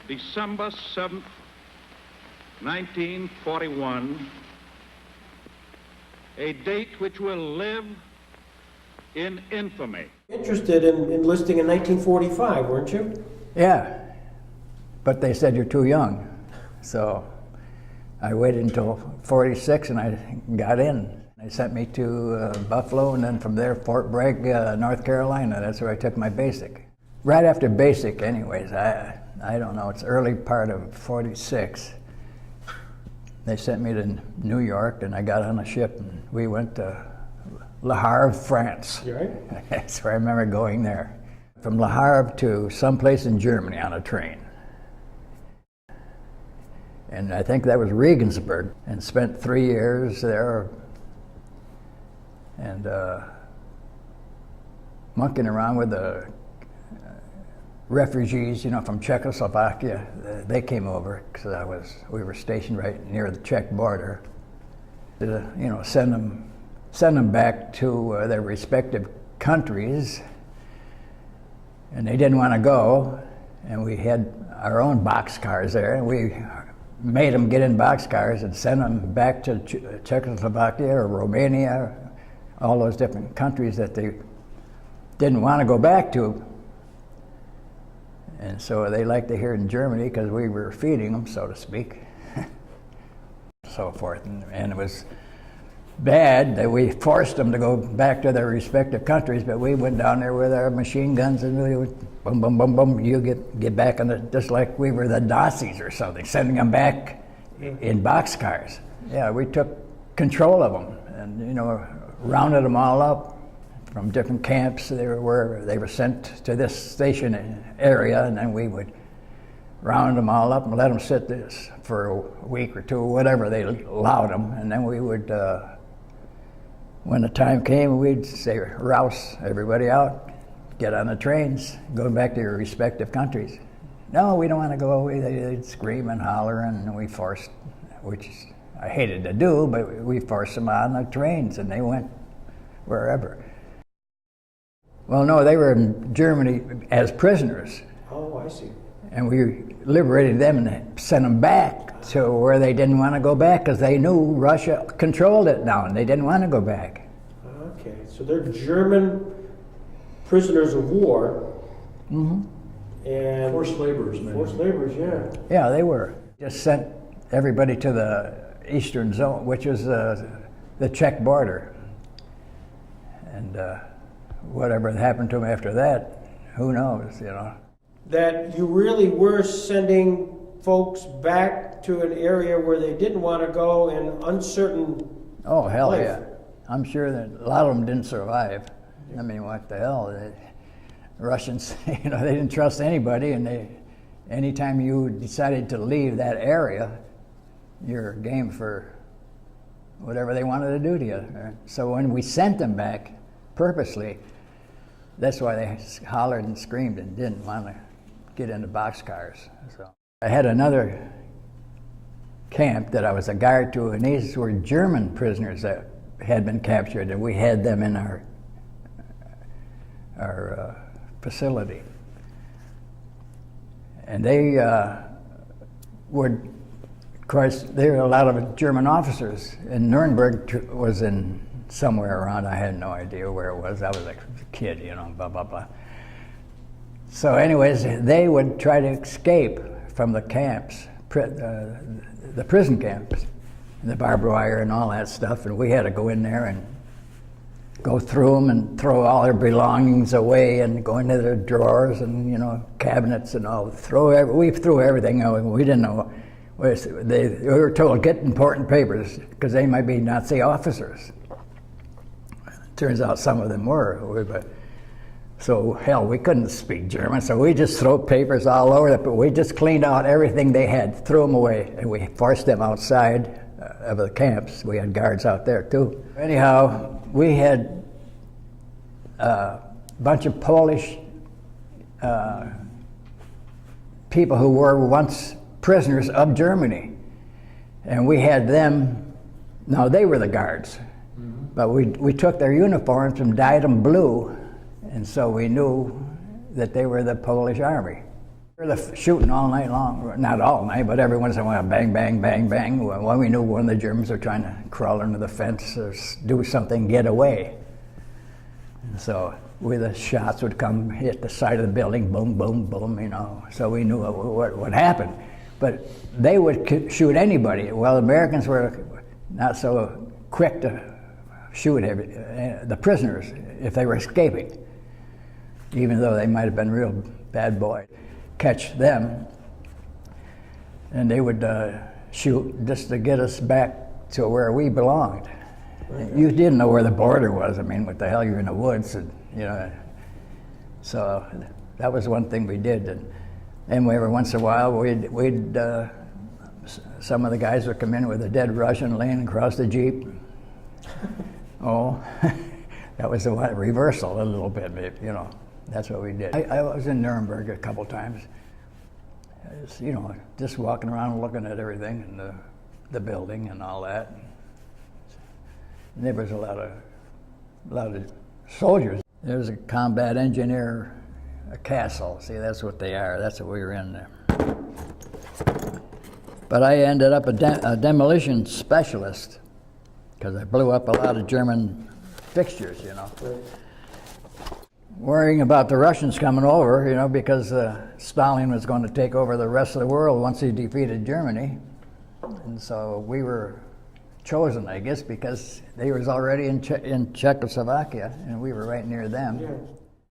December 7th, 1941, a date which will live in infamy. Interested in enlisting in 1945, weren't you? Yeah, but they said you're too young. So I waited until 46 and I got in. They sent me to Buffalo, and then from there, Fort Bragg, North Carolina. That's where I took my basic. Right after basic, anyways, I don't know, it's early part of 46. They sent me to New York, and I got on a ship, and we went to Le Havre, France. You right? That's where I remember going there. From Le Havre to someplace in Germany on a train. And I think that was Regensberg, and spent 3 years there, and monkeying around with the refugees, you know, from Czechoslovakia. They came over because we were stationed right near the Czech border. To, you know, send them back to their respective countries, and they didn't want to go. And we had our own boxcars there, and we made them get in boxcars and send them back to Czechoslovakia or Romania, all those different countries that they didn't want to go back to. And so they liked to hear in Germany because we were feeding them, so to speak, so forth. And it was bad that we forced them to go back to their respective countries, but we went down there with our machine guns and we would boom, boom, boom, boom, you get back on it, just like we were the Nazis or something, sending them back in boxcars. Yeah, we took control of them and, you know, rounded them all up from different camps. They were sent to this station area, and then we would round them all up and let them sit this for a week or two, whatever they allowed them, and then we would, when the time came, we'd say, rouse everybody out, get on the trains, go back to your respective countries. No, we don't want to go. They'd scream and holler, and we forced, which I hated to do, but we forced them on the trains, and they went wherever. Well, no, they were in Germany as prisoners. Oh, I see. And we liberated them and sent them back to where they didn't want to go back because they knew Russia controlled it now, and they didn't want to go back. Okay, so they're German prisoners of war. Mm-hmm. And forced laborers, maybe. Forced laborers, yeah. Yeah, they were. Just sent everybody to the eastern zone, which was the Czech border. And whatever happened to them after that, who knows, you know. That you really were sending folks back to an area where they didn't want to go in uncertain Oh, hell life. yeah. I'm sure that a lot of them didn't survive. I mean, what the hell? The Russians, you know, they didn't trust anybody, and anytime you decided to leave that area, you're game for whatever they wanted to do to you. So when we sent them back purposely, that's why they hollered and screamed and didn't want to get into boxcars. So I had another camp that I was a guard to, and these were German prisoners that had been captured, and we had them in our facility. And they would, of course, there were a lot of German officers, and Nuremberg was in somewhere around, I had no idea where it was. I was like a kid, you know, blah, blah, blah. So anyways, they would try to escape from the camps, the prison camps, the barbed wire and all that stuff, and we had to go in there and go through them and throw all their belongings away and go into their drawers and, you know, cabinets and all. We threw everything out. We didn't know. We were told, get important papers, because they might be Nazi officers. Turns out some of them were, but so hell, we couldn't speak German, so we just throw papers all over it, but we just cleaned out everything they had, threw them away, and we forced them outside of the camps. We had guards out there too. Anyhow, we had a bunch of Polish people who were once prisoners of Germany, and we had them, now they were the guards, but we took their uniforms and dyed them blue, and so we knew that they were the Polish army. The shooting all night long, not all night, but every once in a while, bang, bang, bang, bang. Well, we knew one of the Germans were trying to crawl under the fence or do something, get away. And so the shots would come, hit the side of the building, boom, boom, boom, you know. So we knew what happened. But they would shoot anybody. Well, the Americans were not so quick to shoot the prisoners if they were escaping, even though they might have been real bad boys. Catch them, and they would shoot just to get us back to where we belonged. You didn't know where the border was. I mean, what the hell, you're in the woods, and, you know. So that was one thing we did. And every once in a while, we'd some of the guys would come in with a dead Russian laying across the Jeep. Oh, that was a reversal a little bit, you know. That's what we did. I was in Nuremberg a couple times. Was, you know, just walking around looking at everything and the building and all that. And there was a lot of soldiers. There's a combat engineer, a castle. See, that's what they are. That's what we were in there. But I ended up a demolition specialist because I blew up a lot of German fixtures, you know. Worrying about the Russians coming over, you know, because Stalin was going to take over the rest of the world once he defeated Germany. And so we were chosen, I guess, because they was already in Czechoslovakia, and we were right near them. Yeah.